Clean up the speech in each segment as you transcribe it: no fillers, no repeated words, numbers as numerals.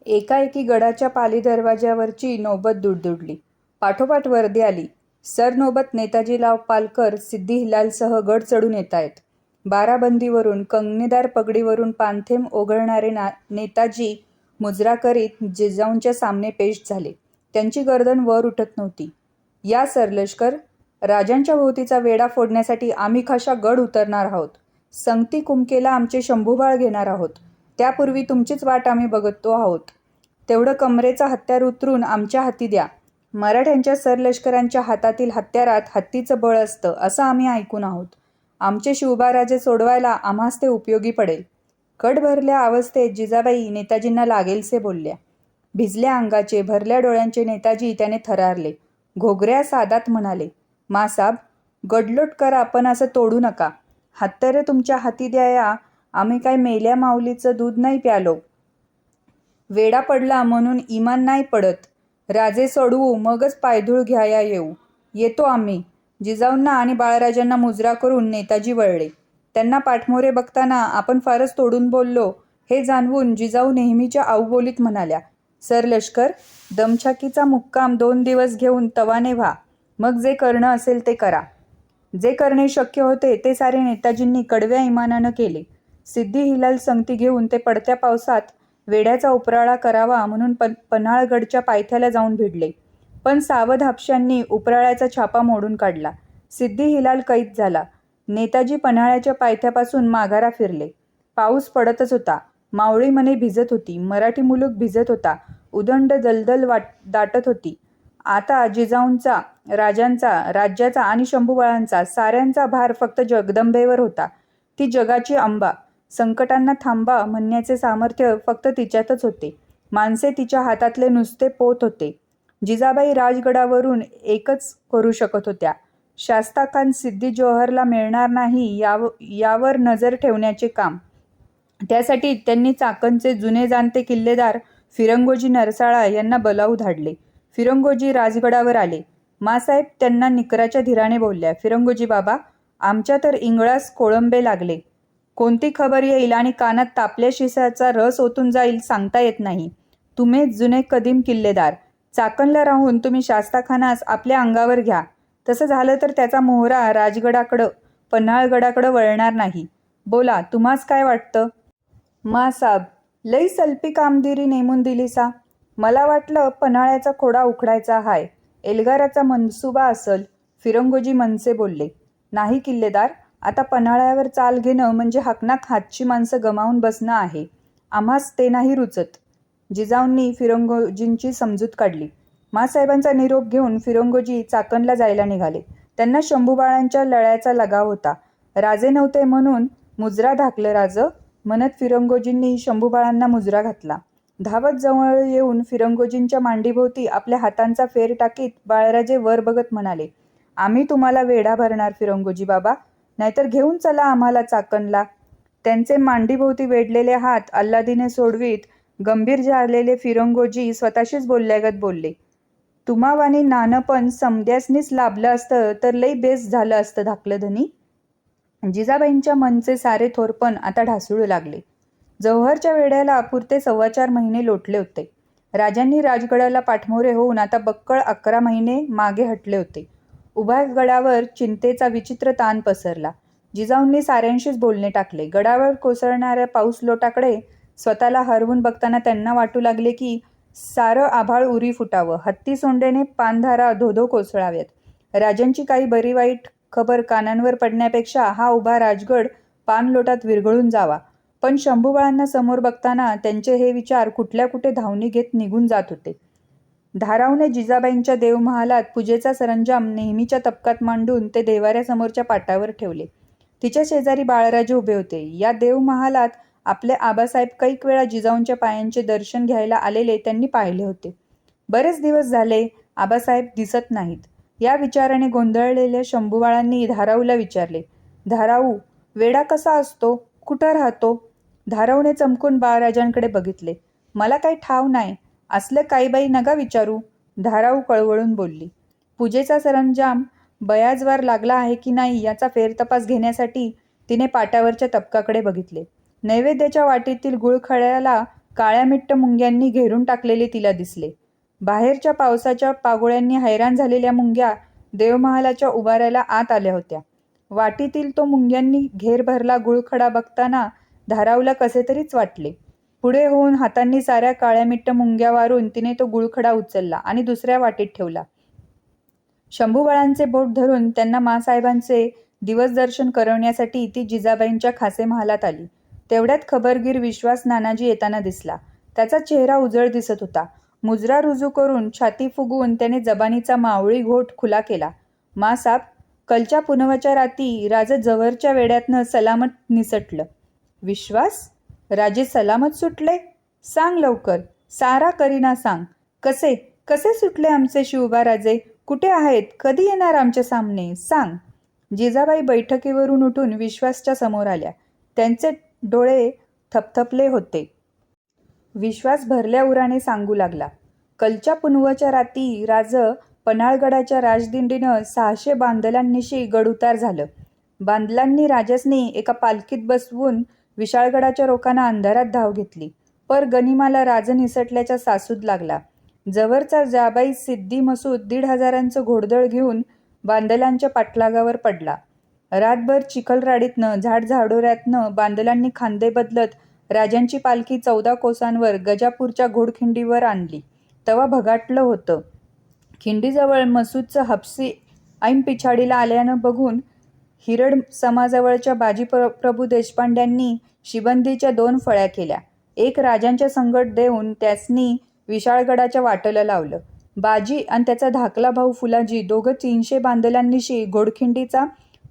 एकाएकी गडाच्या पाली दरवाज्यावरची नौबत दुडदुडली. पाठोपाठ वर्दी आली. सरनौबत नेताजीराव पालकर सिद्दी हिलालसह गड चढून येतायत. बाराबंदीवरून कंगनेदार पगडीवरून पाणथेंब ओघळणारे नेताजी मुजरा करीत जिजाऊंच्या सामने पेश झाले. त्यांची गर्दन वर उठत नव्हती. या सरलष्कर, राजांच्या भोवतीचा वेढा फोडण्यासाठी आम्ही खाशा गड उतरणार आहोत. संगती कुमकेला आमचे शंभूबाळ घेणार आहोत. त्यापूर्वी तुमचीच वाट आम्ही बघतो आहोत. तेवढं कमरेचा हत्यार उतरून आमच्या हाती द्या. मराठ्यांच्या सरलष्करांच्या हातातील हत्यारात हत्तीचं बळ असतं असं आम्ही ऐकून आहोत. आमचे शिवबाराजे सोडवायला आम्हास ते उपयोगी पडेल. कट भरल्या अवस्थेत जिजाबाई नेताजींना लागेलसे बोलल्या. भिजल्या अंगाचे, भरल्या डोळ्यांचे नेताजी त्याने थरारले. घोगऱ्या सादात म्हणाले, मासाब, गडलोट करा पण असं तोडू नका. हत्यारे तुमच्या हाती द्याया. आम्ही काय मेल्या माऊलीचं दूध नाही प्यालो. वेडा पडला म्हणून इमान नाही पडत. राजे सोडवू मगच पायधूळ घ्याया येऊ. येतो आम्ही. जिजाऊंना आणि बाळराजांना मुजरा करून नेताजी वळले. त्यांना पाठमोरे बघताना आपण फारच तोडून बोललो हे जाणवून जिजाऊ नेहमीच्या आऊबोलीत म्हणाल्या, सरलष्कर, दमछाकीचा मुक्काम 2 दिवस घेऊन तवाने व्हा. मग जे करणं असेल ते करा. जे करणे शक्य होते ते सारे नेताजींनी कडव्या इमानानं केले. सिद्दी हिलाल संगती घेऊन ते पडत्या पावसात वेड्याचा उपराळा करावा म्हणून पन्हाळगडच्या पायथ्याला जाऊन भिडले. पण सावध हापशांनी उपराळ्याचा छापा मोडून काढला. सिद्दी हिलाल कैद झाला. नेताजी पन्हाळ्याच्या पायथ्यापासून माघारा फिरले. पाऊस पडतच होता. मावळी मने भिजत होती. मराठी मुलूक भिजत होता. उदंड दलदल दाटत होती. आता जिजाऊंचा, राजांचा, राज्याचा आणि शंभूबाळांचा साऱ्यांचा भार फक्त जगदंबेवर होता. ती जगाची अंबा. संकटांना थांबा म्हणण्याचे सामर्थ्य फक्त तिच्यातच होते. माणसे तिच्या हातातले नुसते पोत होते. जिजाबाई राजगडावरून एकच करू शकत होत्या. शास्ताखान सिद्दी जोहरला मिळणार नाही यावर नजर ठेवण्याचे काम. त्यासाठी त्यांनी चाकणचे जुने जाणते किल्लेदार फिरंगोजी नरसाळा यांना बोलावून धाडले. फिरंगोजी राजगडावर आले. मासाहेब त्यांना निकराच्या धीराने बोलल्या, फिरंगोजी बाबा, आमच्या तर इंगळास कोळंबे लागले. कोणती खबर येईल आणि कानात तापल्या शिसाचा रस ओतून जाईल सांगता येत नाही. तुम्हीच जुने कदीम किल्लेदार. चाकणला राहून तुम्ही शास्ताखानास आपल्या अंगावर घ्या. तसं झालं तर त्याचा मोहरा राजगडाकडं, पन्हाळगडाकडं वळणार नाही. बोला, तुम्हास काय वाटतं? मासाब, लई सल्पी कामगिरी नेमून दिलीसा. मला वाटलं पन्हाळ्याचा खोडा उखडायचा हाय. एल्गाराचा मनसुबा असल. फिरंगोजी मनसे बोलले. नाही किल्लेदार, आता पन्हाळ्यावर चाल घेणं म्हणजे हाकनाक हातची माणसं गमावून बसणं आहे. आम्हास ते नाही रुचत. जिजाऊंनी फिरंगोजींची समजूत काढली. मासाहेबांचा निरोप घेऊन फिरंगोजी चाकणला जायला निघाले. त्यांना शंभूबाळांच्या लळ्याचा लगाव होता. राजे नव्हते म्हणून मुजरा धाकलं राज म्हणत फिरंगोजींनी शंभूबाळांना मुजरा घातला. धावत जवळ येऊन फिरंगोजींच्या मांडीभोवती आपल्या हातांचा फेर टाकीत बाळराजे वर बघत म्हणाले, आम्ही तुम्हाला वेढा भरणार फिरंगोजी बाबा, नाहीतर घेऊन चला आम्हाला चाकणला. त्यांचे मांडीभोवती वेढलेले हात अल्लादीने सोडवीत गंभीर झालेले फिरंगोजी स्वतःशीच बोलल्यागत बोलले, तुम्हावानी नानं पण समद्यासनीच लाभलं असतं तर लई बेस झालं असतं धाकलं धनी. जिजाबाईंच्या मनचे सारे थोरपण आता ढासळू लागले. जव्हरच्या वेढ्याला पुरते 4.25 महिने लोटले होते. राजांनी राजगडाला पाठमोरे होऊन आता बक्कळ 11 महिने मागे हटले होते. उभ्या गडावर चिंतेचा विचित्र ताण पसरला. जिजाऊंनी साऱ्यांशीच बोलणे टाकले. गडावर कोसळणाऱ्या पाऊस लोटाकडे स्वतःला हरवून बघताना त्यांना वाटू लागले की सारं आभाळ उरी फुटावं, हत्ती सोंडेने पानधारा धोधो कोसळाव्यात. राजांची काही बरी वाईट खबर कानांवर पडण्यापेक्षा हा उभा राजगड पाणलोटात विरघळून जावा. पण शंभूबाळांना समोर बघताना त्यांचे हे विचार कुठल्या कुठे धावणी घेत निघून जात होते. धारावने जिजाबाईंच्या देवमहालात पूजेचा सरंजाम नेहमीच्या तपकात मांडून ते देवाऱ्यासमोरच्या पाटावर ठेवले. तिच्या शेजारी बाळराजे उभे होते. या देवमहालात आपले आबासाहेब कैक वेळा जिजाऊंच्या पायांचे दर्शन घ्यायला आलेले त्यांनी पाहिले होते. बरेच दिवस झाले आबासाहेब दिसत नाहीत. या विचाराने गोंधळलेल्या शंभूबाळांनी धाराऊला विचारले, धाराऊ, वेडा कसा असतो? कुठं राहतो? धाराऊने चमकून बाळराजांकडे बघितले. मला काही ठाव नाही. असलं काही बाई नका विचारू. धाराऊ कळवळून बोलली. पूजेचा सरंजाम बयाजवार लागला आहे की नाही याचा फेरतपास घेण्यासाठी तिने पाटावरच्या तपकाकडे बघितले. नैवेद्याच्या वाटीतील गुळखळ्याला काळ्या मिट्ट मुंग्यांनी घेरून टाकलेले तिला दिसले. बाहेरच्या पावसाच्या पागोळ्यांनी हैराण झालेल्या मुंग्या देवमहालाच्या उभाऱ्याला आत आल्या होत्या. वाटीतील तो मुंग्यांनी घेर भरला गुळखडा बघताना धारावला कसे तरीच वाटले. पुढे होऊन हातांनी साऱ्या काळ्या मिट्ट मुंग्या वारून तिने तो गुळखडा उचलला आणि दुसऱ्या वाटीत ठेवला. शंभूबाळांचे बोट धरून त्यांना मासाहेबांचे दिवस दर्शन करवण्यासाठी ती जिजाबाईंच्या खासे महालात आली. तेवढ्यात खबरगीर विश्वास नानाजी येताना दिसला. त्याचा चेहरा उजळ दिसत होता. मुजरा रुजू करून छाती फुगवून त्याने जबानीचा मावळी घोट खुला केला. मासाब, कलच्या पुनवच्या राती राजे जवळच्या वेड्यातनं सलामत निसटलं. विश्वास, राजे सलामत सुटले? सांग लवकर, सारा करीना सांग. कसे कसे सुटले आमचे शिवबा राजे? कुठे आहेत? कधी येणार आमच्या सामने? सांग. जिजाबाई बैठकीवरून उठून विश्वासच्या समोर आल्या. त्यांचे डोळे थपथपले होते. विश्वास भरल्या उराने सांगू लागला. कलच्या पुनवच्या राती राज पन्हाळगडाच्या राजदिंडीनं 600 बांदलांनिशी गड उतार झालं. बांदलांनी राजासनी एका पालखीत बसवून विशाळगडाच्या रोखांना अंधारात धाव घेतली. पर गनिमाला राज निसटल्याचा सासूद लागला. जवळचा जाबाई सिद्धी मसूद 1,500 घोडदळ घेऊन बांदलांच्या पाठलागावर पडला. रातभर चिखलराडीतनं झाडझाडोऱ्यातनं बांदलांनी खांदे बदलत राजांची पालखी 14 कोसांवर गजापूरच्या घोडखिंडीवर आणली. तवा भगाटलं होतं. खिंडीजवळ मसूदचं हपसी ऐन पिछाडीला आल्यानं बघून हिरड समाजवळच्या बाजी प्रभू देशपांड्यांनी शिबंदीच्या 2 फळ्या केल्या. एक राजांच्या संगट देऊन त्यासनी विशाळगडाच्या वाटेला लावलं. बाजी आणि त्याचा धाकला भाऊ फुलाजी दोघं 300 बांदलांनिशी घोडखिंडीचा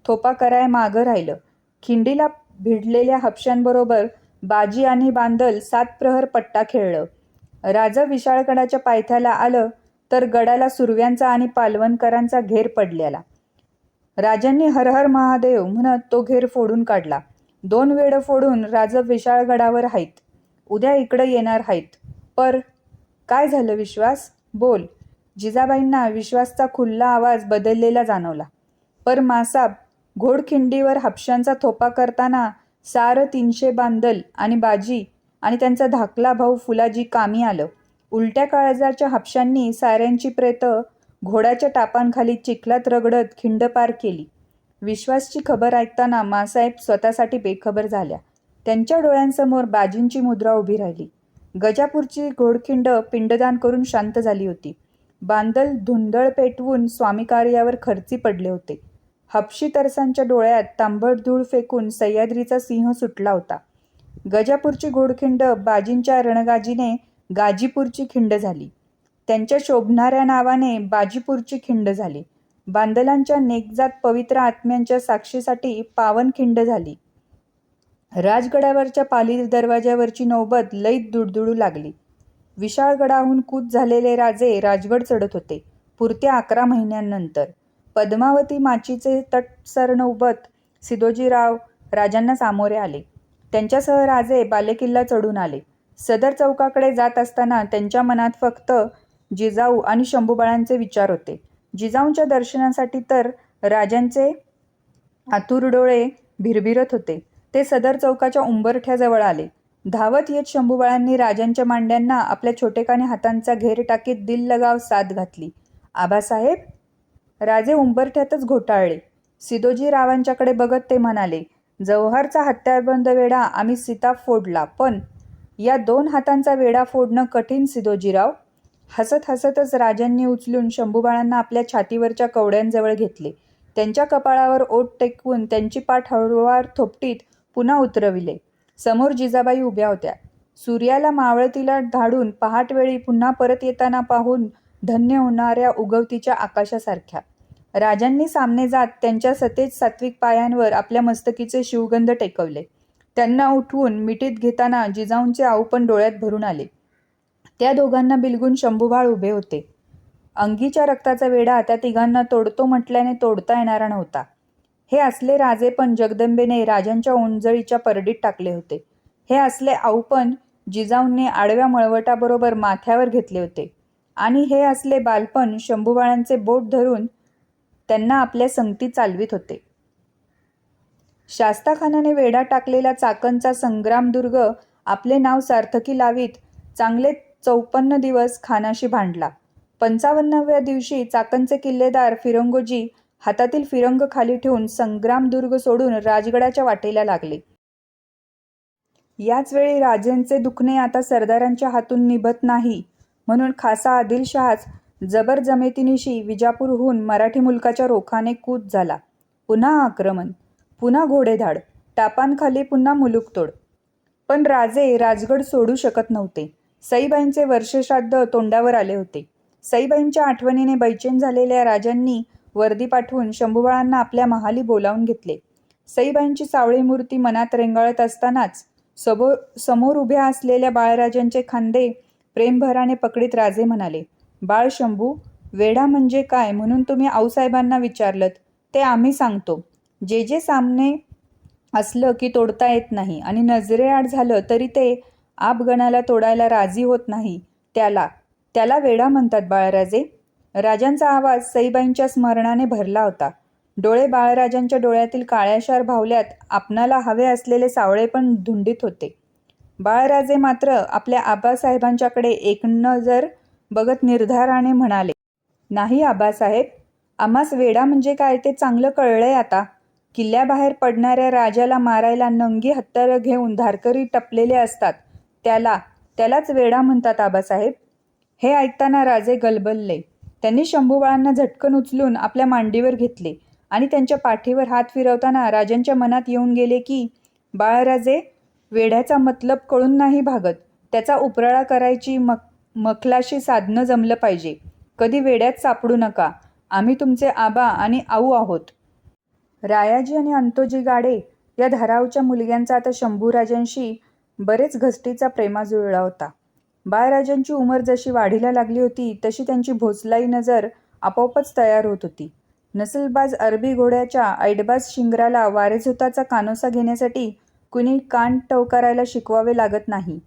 थोपा कराय मागं राहिलं. खिंडीला भिडलेल्या हपशांबरोबर बाजी आणि बांदल 7 प्रहर पट्टा खेळलं. राजा विशाळगडाच्या पायथ्याला आलं तर गडाला सुरव्यांचा आणि पालवणकरांचा घेर पडलेला. राजांनी हर हर महादेव म्हणत तो घेर फोडून काढला. 2 वेळ फोडून राजा विशाळगडावर आहेत. उद्या इकडं येणार आहेत. पर काय झालं विश्वास? बोल. जिजाबाईंना विश्वासचा खुल्ला आवाज बदललेला जाणवला. पर मासाब, घोडखिंडीवर हापशांचा थोपा करताना सारं 300 बांदल आणि बाजी आणि त्यांचा धाकला भाऊ फुलाजी कामी आलं. उलट्या काळजाच्या हापशांनी साऱ्यांची प्रेतं घोड्याच्या टापांखाली चिखलात रगडत खिंड पार केली. विश्वासची खबर ऐकताना मासाहेब स्वतःसाठी बेखबर झाल्या. त्यांच्या डोळ्यांसमोर बाजींची मुद्रा उभी राहिली. गजापूरची घोडखिंड पिंडदान करून शांत झाली होती. बांदल धुंदळ पेटवून स्वामी कार्यावर खर्ची पडले होते. हपशी तरसांच्या डोळ्यात तांबट धूळ फेकून सह्याद्रीचा सिंह सुटला होता. गजापूरची घोडखिंड बाजींच्या रणगाजीने गाजीपूरची खिंड झाली. त्यांच्या शोभणाऱ्या नावाने बाजीपूरची खिंड झाली. बांदलांच्या नेकजात पवित्र आत्म्यांच्या साक्षीसाठी पावन खिंड झाली. राजगडावरच्या पाली दरवाज्यावरची नौबत लईत दुडदुडू लागली. विशाळगडाहून कूच झालेले राजे राजगड चढत होते. पुरत्या 11 महिन्यांनंतर पद्मावती माचीचे तटसर नौबत सिदोजीराव राजांना सामोरे आले. त्यांच्यासह राजे बालेकिल्ला चढून आले. सदर चौकाकडे जात असताना त्यांच्या मनात फक्त जिजाऊ आणि शंभूबाळांचे विचार होते. जिजाऊंच्या दर्शनासाठी तर राजांचे आतुर डोळे भिरभिरत होते. ते सदर चौकाच्या उंबरठ्याजवळ आले. धावत येत शंभूबाळांनी राजांच्या मांड्यांना आपल्या छोटेकाने हातांचा घेर टाकीत दिललगाव साद घातली. आबासाहेब. राजे उंबरठ्यातच घोटाळले. सिदोजीरावांच्याकडे बघत ते म्हणाले, जव्हारचा हत्यारबंद वेढा आम्ही सीताप फोडला, पण या 2 हातांचा वेढा फोडणं कठीण सिदोजीराव. हसत हसतच राजांनी उचलून शंभूबाळांना आपल्या छातीवरच्या कवड्यांजवळ घेतले. त्यांच्या कपाळावर ओठ टेकवून त्यांची पाठ हळूवार थोपटीत पुन्हा उतरविले. समोर जिजाबाई उभ्या होत्या. सूर्याला मावळतीला धाडून पहाटवेळी पुन्हा परत येताना पाहून धन्य होणाऱ्या उगवतीच्या आकाशासारख्या. राजांनी सामने जात त्यांच्या सतेज सात्विक पायांवर आपल्या मस्तकीचे शिवगंध टेकवले. त्यांना उठवून मिठीत घेताना जिजाऊंचे आऊपण डोळ्यात भरून आले. त्या दोघांना बिलगून शंभूबाळ उभे होते. अंगीच्या रक्ताचा वेढा त्या तिघांना तोडतो म्हटल्याने तोडता येणारा नव्हता. हे असले राजेपण जगदंबेने राजांच्या ओंजळीच्या परडीत टाकले होते. हे असले आऊपण जिजाऊंनी आडव्या मळवटाबरोबर माथ्यावर घेतले होते. आणि हे असले बालपण शंभूबाळांचे बोट धरून त्यांना आपल्या संगती चालवित होते. शास्ताखानाने वेढा टाकलेला चाकणचा संग्रामदुर्ग आपले नाव सार्थकी लावीत चांगले 54 दिवस खानाशी भांडला. 55व्या दिवशी चाकणचे किल्लेदार फिरंगोजी हातातील फिरंग खाली ठेवून संग्रामदुर्ग सोडून राजगडाच्या वाटेला लागले. याच वेळी राजेंचे दुखणे आता सरदारांच्या हातून निभत नाही म्हणून खासा आदिलशहाच जबर जमेतीनिशी विजापूरहून मराठी मुलकाच्या रोखाने कूच झाला. पुन्हा आक्रमण, पुन्हा घोडेधाड, टापांखाली पुन्हा मुलूकतोड. पण राजे राजगड सोडू शकत नव्हते. सईबाईंचे वर्षश्राद्ध तोंडावर आले होते. सईबाईंच्या आठवणीने बैचेन झालेल्या राजांनी वर्दी पाठवून शंभूबाळांना आपल्या महाली बोलावून घेतले. सईबाईंची सावळी मूर्ती मनात रेंगाळत असतानाच समोर उभ्या असलेल्या बाळराजांचे खांदे प्रेमभराने पकडीत राजे म्हणाले, बाळ शंभू, वेढा म्हणजे काय म्हणून तुम्ही आऊसाहेबांना विचारलत ते आम्ही सांगतो. जे जे सामने असलं की तोडता येत नाही आणि नजरेआड झालं तरी ते आपगणाला तोडायला राजी होत नाही, त्याला वेढा म्हणतात बाळराजे. राजांचा आवाज सईबाईंच्या स्मरणाने भरला होता. डोळे बाळराजांच्या डोळ्यातील काळ्याशार भावल्यात आपणाला हवे असलेले सावळे पण धुंडीत होते. बाळराजे मात्र आपल्या आबासाहेबांच्याकडे एक नजर बघत निर्धाराने म्हणाले, नाही आबासाहेब, आम्हास वेढा म्हणजे काय ते चांगलं कळलंय आता. किल्ल्याबाहेर पडणाऱ्या राजाला मारायला नंगी हत्यारं घेऊन धारकरी टपलेले असतात, त्यालाच वेढा म्हणतात आबासाहेब. हे ऐकताना राजे गलबलले. त्यांनी शंभूबाळांना झटकन उचलून आपल्या मांडीवर घेतले आणि त्यांच्या पाठीवर हात फिरवताना राजांच्या मनात येऊन गेले की बाळराजे, वेढ्याचा मतलब कळून नाही भागत, त्याचा उपराळा करायची मखलाशी साधनं जमलं पाहिजे. कधी वेड्यात सापडू नका. आम्ही तुमचे आबा आणि आऊ आहोत. रायाजी आणि अंतोजी गाडे या धारावच्या मुलग्यांचा आता शंभूराजांशी बरेच घसटीचा प्रेमा जुळला होता. बाळराजांची उमर जशी वाढीला लागली होती तशी त्यांची भोसलाई नजर आपोआपच तयार होत होती. नसलबाज अरबी घोड्याच्या ऐडबाज शिंगराला वारेझोताचा कानोसा घेण्यासाठी कुणी कान टवकारायला शिकवावे लागत नाही.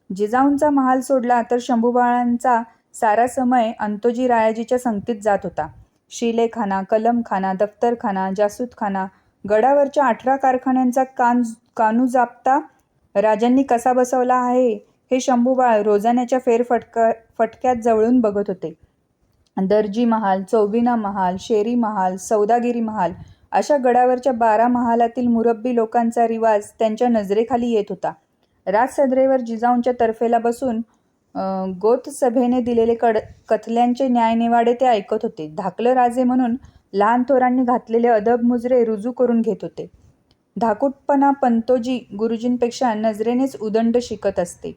जिजाऊंचा महाल सोडला तर शंभूबाळांचा सारा समय अंतोजी रायाजीच्या संगतीत जात होता. शिलेखाना, कलमखाना, दफ्तरखाना, जासूदखाना, गडावरच्या 18 कारखान्यांचा कानूजाप्ता राजांनी कसा बसवला आहे हे शंभूबाळ रोजान्याच्या फटक्यात जवळून बघत होते. दर्जी महाल, चौबिना महाल, शेरी महाल, सौदागिरी महाल अशा गडावरच्या 12 महालातील मुरब्बी लोकांचा रिवाज त्यांच्या नजरेखाली येत होता. राजसदरेवर जिजाऊंच्या तर्फेला बसून गोतसभेने दिलेले कथल्यांचे न्यायनिवाडे ते ऐकत होते. धाकलं राजे म्हणून लहान थोरांनी घातलेले अदब मुजरे रुजू करून घेत होते. धाकूटपणा पंतोजी गुरुजींपेक्षा नजरेनेच उदंड शिकत असते.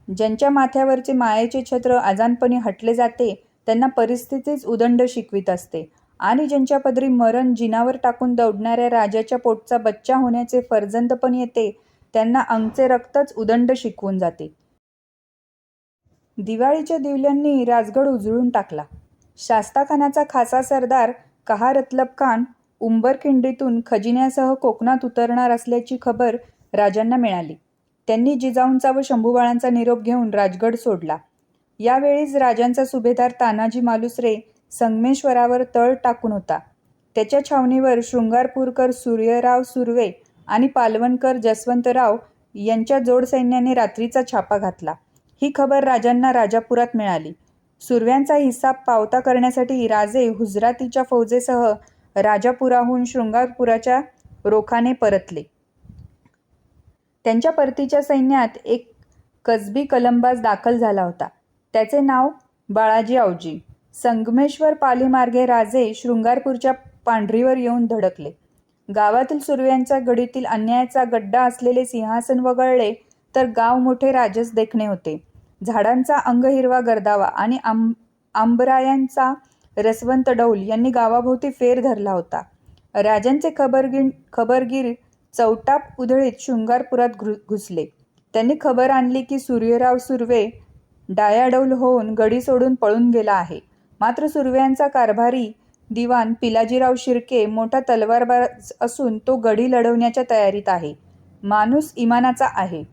ज्यांच्या माथ्यावरचे मायेचे छत्र अजानपणी हटले जाते त्यांना परिस्थितीच उदंड शिकवित असते आणि ज्यांच्या पदरी मरण जिनावर टाकून दौडणाऱ्या राजाच्या पोटचा बच्चा होण्याचे फर्जंद पण येते त्यांना अंगचे रक्तच उदंड शिकवून जाते. दिवाळीच्या दिवल्यांनी राजगड उजळून टाकला. शास्ताखानाचा खासा सरदार कहारतलब खान उंबरखिंडीतून खजिन्यासह कोकणात उतरणार असल्याची खबर राजांना मिळाली. त्यांनी जिजाऊंचा व शंभूबाळांचा निरोप घेऊन राजगड सोडला. यावेळीच राजांचा सुभेदार तानाजी मालुसरे संगमेश्वरावर तळ टाकून होता. त्याच्या छावणीवर शृंगारपूरकर सूर्यराव सुर्वे आणि पालवणकर जसवंतराव यांच्या जोडसैन्याने रात्रीचा छापा घातला. ही खबर राजांना राजापुरात मिळाली. सुर्व्यांचा हिसाब पावता करण्यासाठी राजे हुजरातीच्या फौजेसह राजापुराहून शृंगारपुराच्या रोखाने परतले. त्यांच्या परतीच्या सैन्यात एक कसबी कलमबाज दाखल झाला होता. त्याचे नाव बाळाजी आवजी. संगमेश्वर पालीमार्गे राजे शृंगारपूरच्या पांढरीवर येऊन धडकले. गावातील सुर्व्यांच्या गडीतील अन्यायाचा गड्डा असलेले सिंहासन वगळले तर गाव मोठे राजस देखणे होते. झाडांचा अंगहिरवा गर्दावा आणि आंबरायांचा रसवंत डौल यांनी गावाभोवती फेर धरला होता. राजांचे खबरगीर चौटाप उधळीत शृंगारपुरात घुसले. त्यांनी खबर आणली की सूर्यराव सुर्वे डायाडौल होऊन गडी सोडून पळून गेला आहे. मात्र सुर्व्यांचा कारभारी दिवाण पिलाजीराव शिर्के मोठा तलवारबाज असून तो गडी लढवण्याच्या तयारीत आहे. माणूस इमानाचा आहे.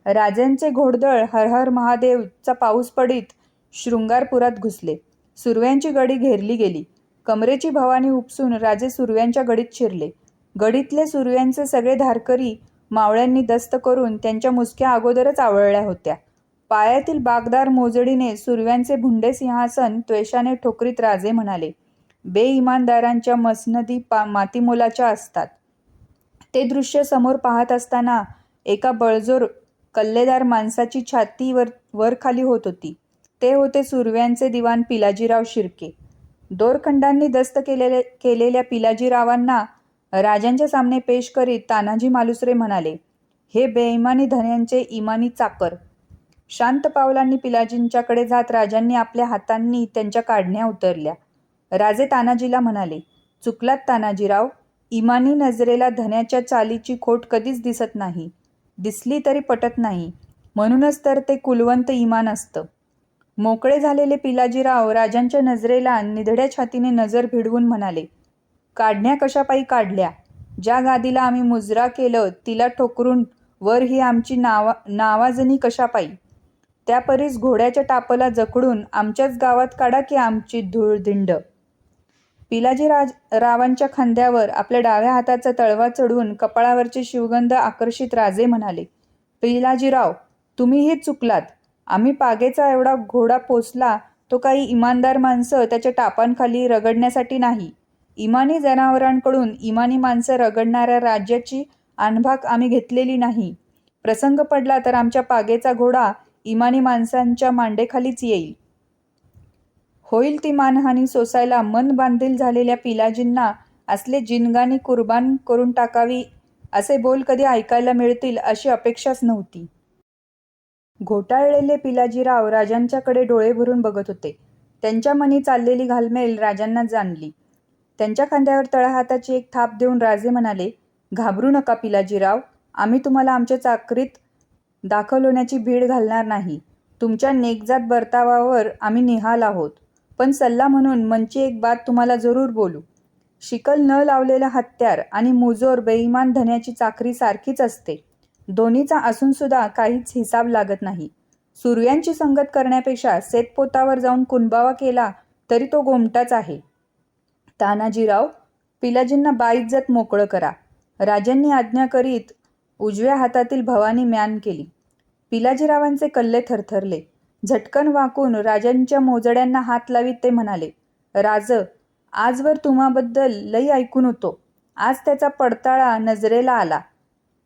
राजांचे घोडदळ हर हर महादेवचा पाऊस पडीत शृंगारपुरात घुसले. सुर्व्यांची गडी घेरली गेली. कमरेची भवानी उपसून राजे सुर्व्यांच्या गडीत शिरले. गडीतले सुर्व्यांचे सगळे धारकरी मावळ्यांनी दस्त करून त्यांच्या मुसक्या अगोदरच आवळल्या होत्या. पायातील बागदार मोजडीने सुरव्यांचे भुंडे सिंहासन त्वेषाने ठोकरीत राजे म्हणाले, बेईमानदारांच्या मसनदी मातीमोलाच्या असतात. ते दृश्य समोर पाहत असताना एका बळजोर कल्लेदार माणसाची छाती वर खाली होत होती. ते होते सुरव्यांचे दिवाण पिलाजीराव शिर्के. दोरखंडांनी दस्त केलेल्या पिलाजीरावांना राजांच्या सामने पेश करीत तानाजी मालुसरे म्हणाले, हे बेईमानी धन्यांचे इमानी चाकर. शांत पावलांनी पिलाजींच्याकडे जात राजांनी आपल्या हातांनी त्यांच्या काढण्या उतरल्या. राजे तानाजीला म्हणाले, चुकलात तानाजीराव. इमानी नजरेला धन्याच्या चालीची खोट कधीच दिसत नाही. दिसली तरी पटत नाही. म्हणूनच तर ते कुलवंत इमान असतं. मोकळे झालेले पिलाजीराव राजांच्या नजरेला निधड्या छातीने नजर भिडवून म्हणाले, काढण्या कशापायी काढल्या? ज्या गादीला आम्ही मुजरा केलं तिला ठोकरून वर ही आमची नावाजणी कशापायी? त्या परीस घोड्याच्या टापला जखडून आमच्याच गावात काढा की आमची धूळधिंड. पिलाजी रावांच्या खांद्यावर आपल्या डाव्या हाताचा तळवा चढवून कपाळावरचे शिवगंध आकर्षित राजे म्हणाले, पिलाजीराव, तुम्हीही चुकलात. आम्ही पागेचा एवढा घोडा पोसला तो काही इमानदार माणसं त्याच्या टापांखाली रगडण्यासाठी नाही. इमानी जनावरांकडून इमानी माणसं रगडणाऱ्या राज्याची आणभाग आम्ही घेतलेली नाही. प्रसंग पडला तर आमच्या पागेचा घोडा इमानी माणसांच्या मांडेखालीच येईल. होईल ती मानहानी सोसायला मन बांधील झालेल्या पिलाजींना असले जिनगानी कुर्बान करून टाकावी असे बोल कधी ऐकायला मिळतील अशी अपेक्षाच नव्हती. घोटाळलेले पिलाजीराव राजांच्याकडे डोळे भरून बघत होते. त्यांच्या मनी चाललेली घालमेल राजांना जाणली. त्यांच्या खांद्यावर तळहाताची एक थाप देऊन राजे म्हणाले, घाबरू नका पिलाजीराव. आम्ही तुम्हाला आमच्या चाकरीत दाखल होण्याची भीड घालणार नाही. तुमच्या नेकजात बर्तावावर आम्ही निहाल आहोत. पण सल्ला म्हणून मनची एक बात तुम्हाला जरूर बोलू. शिकल न लावलेलं हत्यार आणि मुजोर बेईमान धन्याची चाकरी सारखीच असते. दोन्हीचा असूनसुद्धा काहीच हिसाब लागत नाही. सूर्यांची संगत करण्यापेक्षा शेतपोतावर जाऊन कुणबावा केला तरी तो गोमटाच आहे. तानाजीराव, पिलाजींना बाइज्जत मोकळं करा. राजांनी आज्ञा करीत उजव्या हातातील भवानी म्यान केली. पिलाजीरावांचे कल्ले थरथरले. झटकन वाकून राजांच्या मोजड्यांना हात लावीत ते म्हणाले, राज, आजवर तुम्हाबद्दल लई ऐकून होतो. आज त्याचा पडताळा नजरेला आला.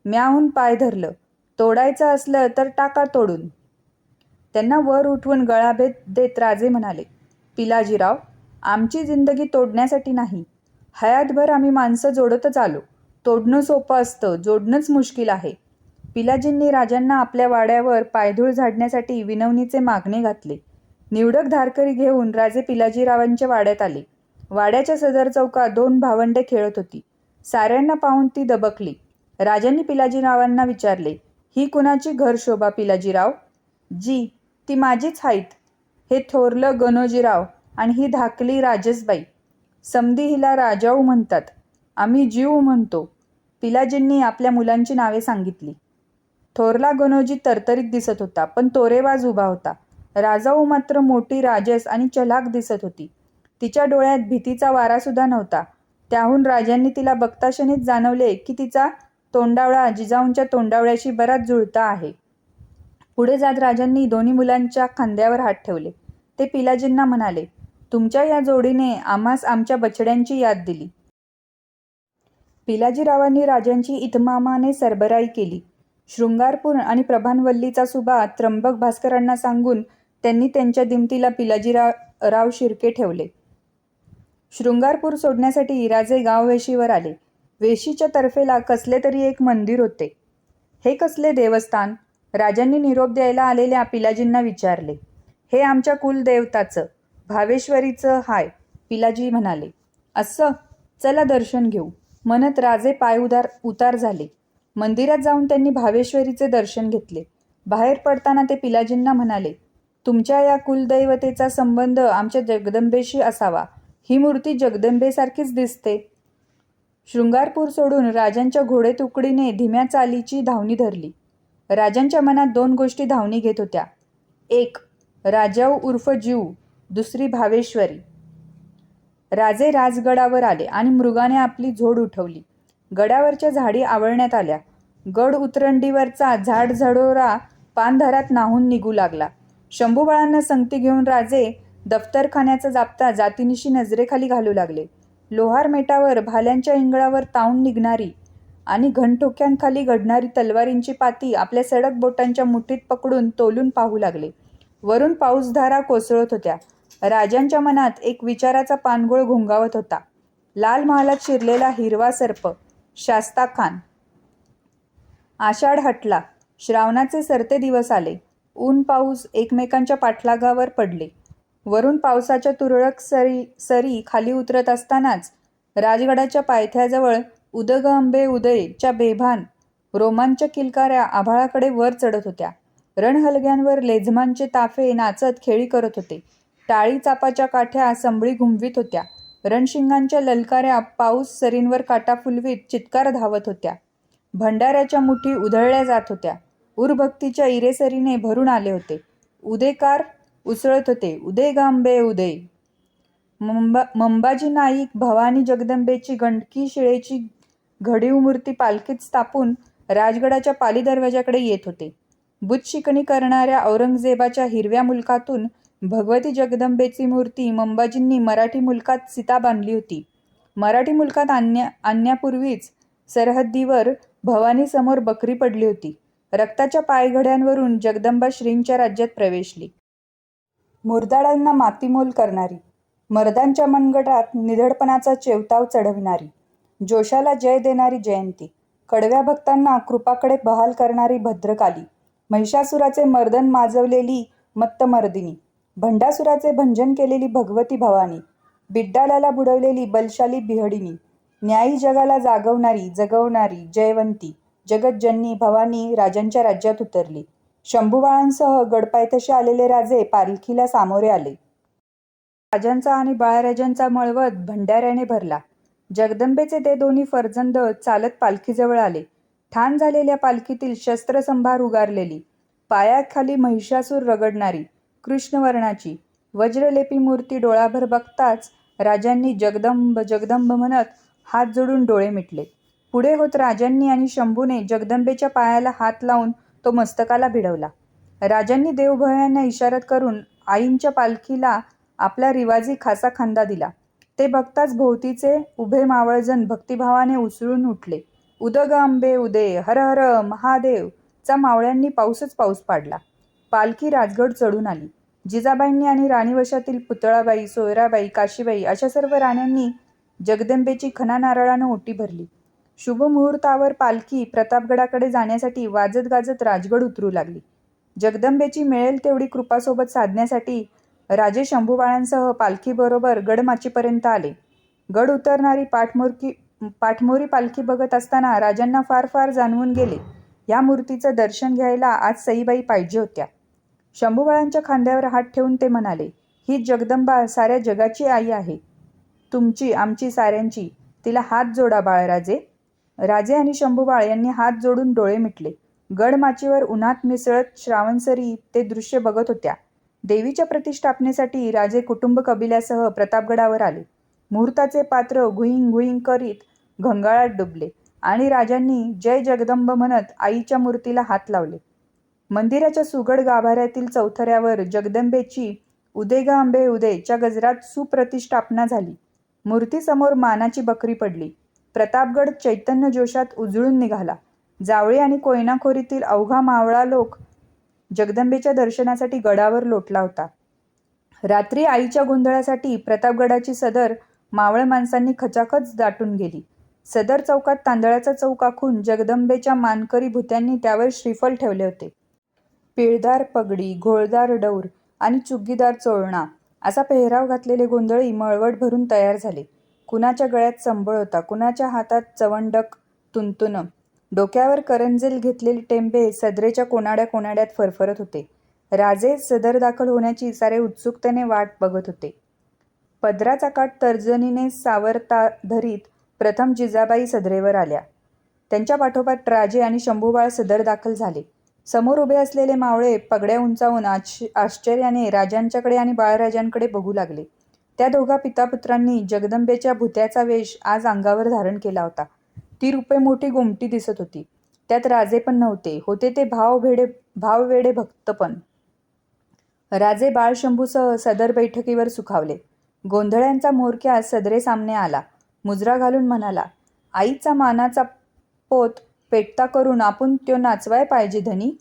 म्याहून पाय धरलं. तोडायचं असलं तर टाका तोडून. त्यांना वर उठवून गळाभेद देत राजे म्हणाले, पिलाजीराव, आमची जिंदगी तोडण्यासाठी नाही. हयातभर आम्ही माणसं जोडतच आलो. तोडणं सोपं असतं, जोडणंच मुश्किल आहे. पिलाजींनी राजांना आपल्या वाड्यावर पायधूळ झाडण्यासाठी विनवणीचे मागणे घातले. निवडक धारकरी घेऊन राजे पिलाजीरावांच्या वाड्यात आले. वाड्याच्या सदर चौकात 2 भावंडे खेळत होती. साऱ्यांना पाहून ती दबकली. राजांनी पिलाजीरावांना विचारले, ही कुणाची घर शोभा पिलाजीराव? जी, ती माझीच हाईत. हे थोरलं गणोजीराव आणि ही धाकली राजसबाई. समधी हिला राजाऊ म्हणतात. आम्ही जीव म्हणतो. पिलाजींनी आपल्या मुलांची नावे सांगितली. थोरला गणोजी तरतरीत दिसत होता, पण तोरेबाज उभा होता. राजाऊ मात्र मोठी राजस आणि चलाक दिसत होती. तिच्या डोळ्यात भीतीचा वारासुद्धा नव्हता. त्याहून राजांनी तिला बघताक्षणीच जाणवले की तिचा तोंडावळा जिजाऊंच्या तोंडावळ्याशी बराच जुळता आहे. पुढे जात राजांनी दोन्ही मुलांच्या खांद्यावर हात ठेवले. ते पिलाजींना म्हणाले, तुमच्या या जोडीने आम्हास आमच्या बछड्यांची याद दिली. पिलाजीरावांनी राजांची इतमामाने सरबराई केली. शृंगारपूर आणि प्रभानवल्लीचा सुबा त्र्यंबक भास्करांना सांगून त्यांनी त्यांच्या दिमतीला पिलाजीराव शिर्के ठेवले. शृंगारपूर सोडण्यासाठी राजे गाववेशीवर आले. वेशीच्या तर्फेला कसले तरी एक मंदिर होते. हे कसले देवस्थान? राजांनी निरोप द्यायला आलेल्या पिलाजींना विचारले. हे आमच्या कुलदेवताचं, भावेश्वरीचं हाय, पिलाजी म्हणाले. असं, चला दर्शन घेऊ. म्हणत राजे पाय उतार झाले. मंदिरात जाऊन त्यांनी भावेश्वरीचे दर्शन घेतले. बाहेर पडताना ते पिलाजींना म्हणाले, तुमच्या या कुलदैवतेचा संबंध आमच्या जगदंबेशी असावा. ही मूर्ती जगदंबेसारखीच दिसते. शृंगारपूर सोडून राजांच्या घोडेतुकडीने धीम्या चालीची धावणी धरली. राजांच्या मनात 2 गोष्टी धावणी घेत होत्या. एक, राजाऊ उर्फ जीव. दुसरी, भावेश्वरी. राजे राजगडावर आले आणि मृगाने आपली झोड उठवली. गडावरच्या झाडी आवळण्यात आल्या. गड उतरंडीवरचा झाडझडोरा पानधरात नाहून निघू लागला. शंभूबाळांना संगती घेऊन राजे दफ्तरखान्याचा जाप्ता जातीनिशी नजरेखाली घालू लागले. लोहार मेटावर भाल्यांच्या इंगळावर तावून निघणारी आणि घनटोक्यांखाली घडणारी तलवारींची पाती आपल्या सडक बोटांच्या मुठीत पकडून तोलून पाहू लागले. वरून पाऊसधारा कोसळत होत्या. राजांच्या मनात एक विचाराचा पानगोळ घोंगावत होता. लाल महालात शिरलेला हिरवा सर्प शास्ता खान. आषाढ हटला. श्रावणाचे सरते दिवस आले. ऊन पाऊस एकमेकांच्या पाठलागावर पडले. वरून पावसाच्या तुरळक सरी खाली उतरत असतानाच राजगडाच्या पायथ्याजवळ उदग अंबे उदय च्या बेभान रोमांचक किलकाऱ्या आभाळाकडे वर चढत होत्या. रणहलग्यांवर लेझमांचे ताफे नाचत खेळी करत होते. टाळी चापाच्या काठ्या संभळी घुमवीत होत्या. रणशिंगांच्या ललकाऱ्या पाऊस सरींवर काटा फुलवीत चित्कार धावत होत्या. भंडाऱ्याच्या मुठी उधळल्या जात होत्या. उरभक्तीच्या इरेसरीने भरून आले होते. उदेकार उसळत होते. उदे गांबे उदय. मंबाजी नाईक भवानी जगदंबेची गंडकी शिळेची घडीव मूर्ती पालखीत स्थापून राजगडाच्या पाली दरवाजाकडे येत होते. बुतशिकणी करणाऱ्या औरंगजेबाच्या हिरव्या मुलखातून भगवती जगदंबेची मूर्ती मंबाजींनी मराठी मुलखात सीता बांधली होती. मराठी मुलखात आणण्यापूर्वीच सरहद्दीवर भवानी समोर बकरी पडली होती. रक्ताच्या पायघड्यांवरून जगदंबा श्रींच्या राज्यात प्रवेशली. मुरदाडांना मातीमोल करणारी, मर्दांच्या मनगटात निधडपणाचा चेवताव चढविणारी, जोशाला जय देणारी जयंती, कडव्या भक्तांना कृपाकडे बहाल करणारी भद्रकाली, महिषासुराचे मर्दन माजवलेली मत्तमर्दिनी, भंडासुराचे भंजन केलेली भगवती भवानी, बिड्डालाला बुडवलेली बलशाली बिहडिनी, न्यायी जगाला जगवणारी जयवंती, जगज्जननी भवानी राजांच्या राज्यात उतरली. शंभूबाळांसह गडपायथ्याशी आलेले राजे पालखीला सामोरे आले. राजांचा आणि बाळराजांचा मळवत भंडाऱ्याने भरला. जगदंबेचे ते दोन्ही फर्जंद चालत पालखीजवळ आले. ठाण झालेल्या पालखीतील शस्त्रसंभार उगारलेली, पायाखाली महिषासूर रगडणारी कृष्णवर्णाची वज्रलेपी मूर्ती डोळाभर बघताच राजांनी जगदंब जगदंब म्हणत हात जोडून डोळे मिटले. पुढे होत राजांनी आणि शंभूने जगदंबेच्या पायाला हात लावून तो मस्तकाला भिडवला. राजांनी देवभयांना इशारत करून आईंच्या पालखीला आपला रिवाजी खासा खांदा दिला. ते बघताच भोवतीचे उभे मावळजण भक्तिभावाने उसळून उठले. उदग अंबे उदे, हर हर महादेव चा मावळ्यांनी पाऊसच पाऊस पाडला. पालखी राजगड चढून आली. जिजाबाईंनी आणि राणीवशातील पुतळाबाई, सोयराबाई, काशीबाई अशा सर्व राण्यांनी जगदंबेची खणा नारळानं ओटी भरली. शुभ मुहूर्तावर पालखी प्रतापगडाकडे जाण्यासाठी वाजत गाजत राजगड उतरू लागली. जगदंबेची मिळेल तेवढी कृपासोबत साधण्यासाठी राजे शंभूबाळांसह पालखीबरोबर गडमाचीपर्यंत आले. गड उतरणारी पाठमोरी पालखी बघत असताना राजांना फार फार जाणवून गेले, या मूर्तीचं दर्शन घ्यायला आज सईबाई पाहिजे होत्या. शंभूबाळांच्या खांद्यावर हात ठेवून ते म्हणाले, ही जगदंबा साऱ्या जगाची आई आहे, तुमची, आमची, साऱ्यांची. तिला हात जोडा बाळराजे. राजे आणि शंभूबाळ यांनी हात जोडून डोळे मिटले. गडमाचीवर उन्हात मिसळत श्रावणसरी ते दृश्य बघत होत्या. देवीच्या प्रतिष्ठापनेसाठी राजे कुटुंब कबिल्यासह प्रतापगडावर आले. मुहूर्ताचे पात्र घुईंग घुईंग करीत घंगाळात डुबले आणि राजांनी जय जगदंब म्हणत आईच्या मूर्तीला हात लावले. मंदिराच्या सुगड गाभाऱ्यातील चौथऱ्यावर जगदंबेची उदे ग अंबे उदे च्या गजरात सुप्रतिष्ठापना झाली. मूर्तीसमोर मानाची बकरी पडली. प्रतापगड चैतन्य जोशात उजळून निघाला. जावळी आणि कोयनाखोरीतील अवघा मावळा लोक जगदंबेच्या दर्शनासाठी गडावर लोटला होता. रात्री आईच्या गोंधळासाठी प्रतापगडाची सदर मावळ माणसांनी खचाखच दाटून गेली. सदर चौकात तांदळाचा चौक आखून जगदंबेच्या मानकरी भुत्यांनी त्यावर श्रीफळ ठेवले होते. पिळदार पगडी, घोळदार डौर आणि चुग्गीदार चोळणा असा पेहराव घातलेले गोंधळी मळवट भरून तयार झाले. कुणाच्या गळ्यात संबळ होता, कुणाच्या हातात चवंडक तुंतुन, डोक्यावर करंजेल घेतलेले टेंबे सदरेच्या कोनाड्यात फरफरत होते. राजे सदर दाखल होण्याची सारे उत्सुकतेने वाट बघत होते. पदराचा काठ तर्जनीने सावरता धरीत प्रथम जिजाबाई सदरेवर आल्या. त्यांच्या पाठोपाठ राजे आणि शंभूबाळ सदर दाखल झाले. समोर उभे असलेले मावळे पगड्या उंचावून आश्चर्याने राजांच्याकडे आणि बाळराजांकडे बघू लागले. त्या दोघा पितापुत्रांनी जगदंबेच्या भुत्याचा वेश आज अंगावर धारण केला होता. ती रूपे मोठी गोमटी दिसत होती. त्यात राजे पण नव्हते, होते ते भाववेडे भक्त पण. राजे बाळशंभूसह सदर बैठकीवर सुखावले. गोंधळ्यांचा म्होरक्या सदरे सामने आला. मुजरा घालून म्हणाला, आईचा मानाचा पोत पेटता करून आपण त्यो नाचवाय पाहिजे धनी.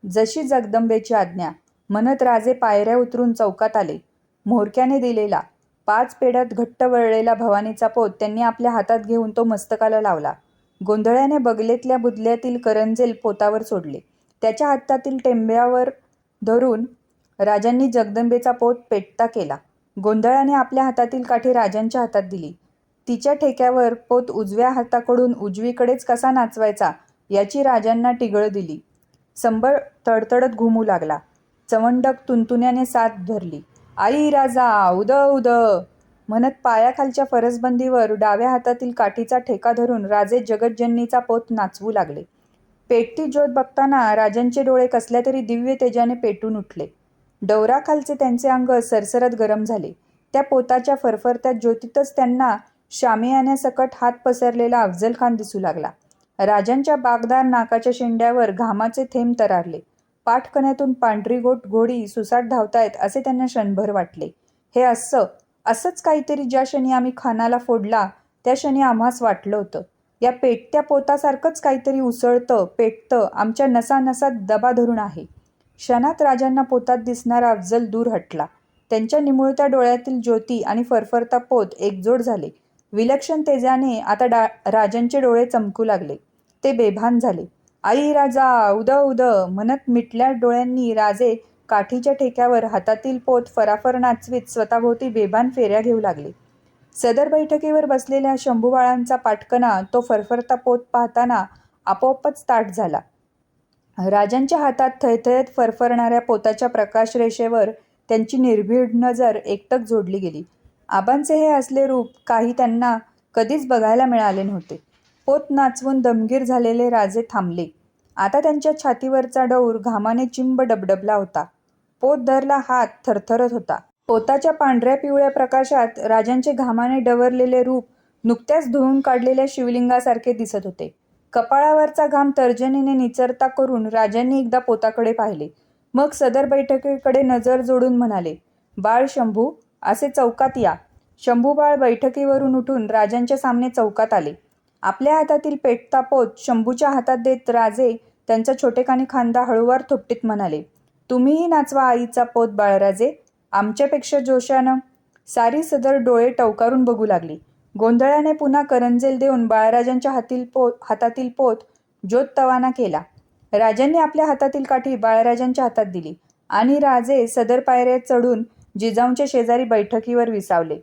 जशी जगदंबेची आज्ञा म्हणत राजे पायऱ्या उतरून चौकात आले. म्होरक्याने दिलेला 5 पेड्यात घट्ट वळलेला भवानीचा पोत त्यांनी आपल्या हातात घेऊन तो मस्तकाला लावला. गोंधळ्याने बगलेतल्या बुदल्यातील करंजेल पोतावर सोडले. त्याच्या हातातील टेंब्यावर धरून राजांनी जगदंबेचा पोत पेटता केला. गोंधळाने आपल्या हातातील काठी राजांच्या हातात दिली. तिच्या ठेक्यावर पोत उजव्या हाताकडून उजवीकडेच कसा नाचवायचा याची राजांना टिगळ दिली. संबळ तडतडत घुमू लागला. चवंडक तुंतुण्याने साथ धरली. आई राजा उद उद म्हणत पायाखालच्या फरसबंदीवर डाव्या हातातील काठीचा ठेका धरून राजे जगज्जननीचा पोत नाचवू लागले. पेटती ज्योत बघताना राजांचे डोळे कसल्या तरी दिव्य तेजाने पेटून उठले. डवराखालचे त्यांचे अंग सरसरत गरम झाले. त्या पोताच्या फरफरत्या ज्योतीतच त्यांना शामियान्यासकट हात पसरलेला अफजल खान दिसू लागला. राजांच्या बागदार नाकाच्या शेंड्यावर घामाचे थेंब तरारले. पाठकण्यातून पांढरी घोडी सुसाट धावतायत असे त्यांना क्षणभर वाटले. हे असंच काहीतरी ज्या क्षणी आम्ही खानाला फोडला त्या क्षणी आम्हास वाटलं होतं. या पेटत्या पोतासारखंच काहीतरी उसळतं पेटतं आमच्या नसानसात दबा धरून आहे. क्षणात राजांना पोतात दिसणारा अफजल दूर हटला. त्यांच्या निमुळत्या डोळ्यातील ज्योती आणि फरफरता पोत एकजोड झाले. विलक्षण तेजाने आता राजांचे डोळे चमकू लागले. ते बेभान झाले. आई राजा उद उद म्हणत मिटल्या डोळ्यांनी राजे काठीच्या ठेक्यावर हातातील पोत फराफर नाचवीत स्वतःभोवती बेभान फेऱ्या घेऊ लागले. सदर बैठकीवर बसलेल्या शंभूबाळांचा पाटकना तो फरफरता पोत पाहताना आपोआपच ताठ झाला. राजांच्या हातात थयथयत फरफरणाऱ्या पोताच्या प्रकाशरेषेवर त्यांची निर्भीड नजर एकटक जोडली गेली. आबांचे हे असले रूप काही त्यांना कधीच बघायला मिळाले नव्हते. पोत नाचवून दमगीर झालेले राजे थांबले. आता त्यांच्या छातीवरचा डौर घामाने चिंब डबडबला होता. पोत धरला हात थरथरत होता. पोताच्या पांढऱ्या पिवळ्या प्रकाशात राजांचे घामाने डवरलेले रूप नुकत्याच धुवून काढलेल्या शिवलिंगासारखे दिसत होते. कपाळावरचा घाम तर्जनीने निचरता करून राजांनी एकदा पोताकडे पाहिले. मग सदर बैठकीकडे नजर जोडून म्हणाले, बाळ शंभू असे चौकात या. शंभूबाळ बैठकीवरून उठून राजांच्या सामने चौकात आले. आपल्या हातातील पेटता पोत शंभूच्या हातात देत राजे त्यांचा छोटेखानी खांदा हळूवार थोपटीत म्हणाले, तुम्हीही नाचवा आईचा पोत बाळराजे, आमच्यापेक्षा जोशानं. सारी सदर डोळे टवकारून बघू लागली. गोंधळाने पुन्हा करंजेल देऊन बाळराजांच्या हातातील पोत ज्योत तवाना केला. राजांनी आपल्या हातातील काठी बाळराजांच्या हातात दिली आणि राजे सदर पायऱ्या चढून जिजाऊंच्या शेजारी बैठकीवर विसावले.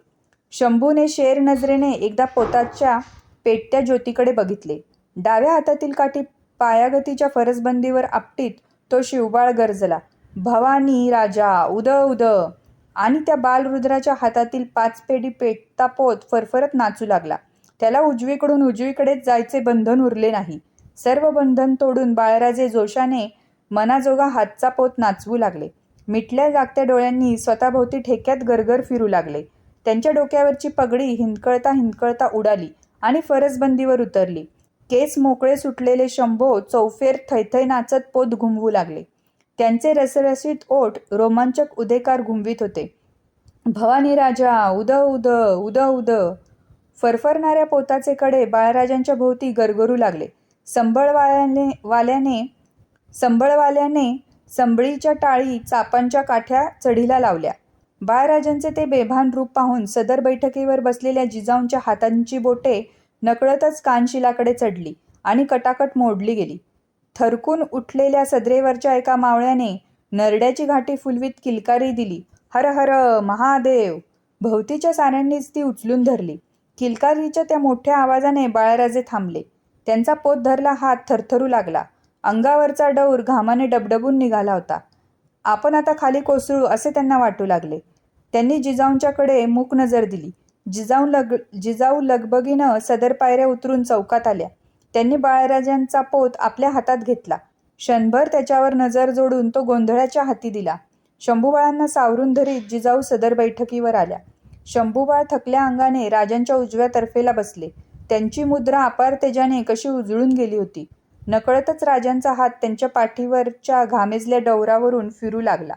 शंभूने शेर नजरेने एकदा पोताच्या पेटत्या ज्योतीकडे बघितले. डाव्या हातातील काठी पायागतीच्या फरसबंदीवर आपटीत तो शिवबाळ गरजला, भवानी राजा उद उद. आणि त्या बालरुद्राच्या हातातील 5 पेडी पेटता पोत फरफरत नाचू लागला. त्याला उजवीकडून उजवीकडेच जायचे बंधन उरले नाही. सर्व बंधन तोडून बाळराजे जोशाने मनाजोगा हातचा पोत नाचवू लागले. मिटल्या जागत्या डोळ्यांनी स्वतःभोवती ठेक्यात गरगर फिरू लागले. त्यांच्या डोक्यावरची पगडी हिंदकळता हिंदकळता उडाली आणि फरसबंदीवर उतरली. केस मोकळे सुटलेले शंभो चौफेर थैथै नाचत पोत घुमवू लागले. त्यांचे रसरशीत ओठ रोमांचक उदेकार घुमवीत होते. भवानी राजा उद उद उद उद. फरफरणाऱ्या पोताचे कडे बाळराजांच्या भोवती गरगरू लागले. संबळवाल्याने संबळीच्या टाळी चापांच्या काठ्या चढीला लावल्या. बाळराजांचे ते बेभान रूप पाहून सदर बैठकीवर बसलेल्या जिजाऊंच्या हातांची बोटे नकळतच कानशिलाकडे चढली आणि कटाकट मोडली गेली. थरकून उठलेल्या सदरेवरच्या एका मावळ्याने नरड्याची घाटी फुलवीत किलकारी दिली, हर हर महादेव. भोवतीच्या साऱ्यांनीच ती उचलून धरली. किलकारीच्या त्या मोठ्या आवाजाने बाळराजे थांबले. त्यांचा पोत धरला हात थरथरू लागला. अंगावरचा डौर घामाने डबडबून निघाला होता. आपण आता खाली कोसळू असे त्यांना वाटू लागले. त्यांनी जिजाऊंच्याकडे मूक नजर दिली. जिजाऊ लगबगीनं सदर पायऱ्या उतरून चौकात आल्या. त्यांनी बाळराजांचा पोत आपल्या हातात घेतला. क्षणभर त्याच्यावर नजर जोडून तो गोंधळाच्या हाती दिला. शंभूबाळांना सावरून धरीत जिजाऊ सदर बैठकीवर आल्या. शंभूबाळ थकल्या अंगाने राजांच्या उजव्या तर्फेला बसले. त्यांची मुद्रा अपार तेजाने कशी उजळून गेली होती. नकळतच राजांचा हात त्यांच्या पाठीवरच्या घामेजल्या डवरावरून फिरू लागला.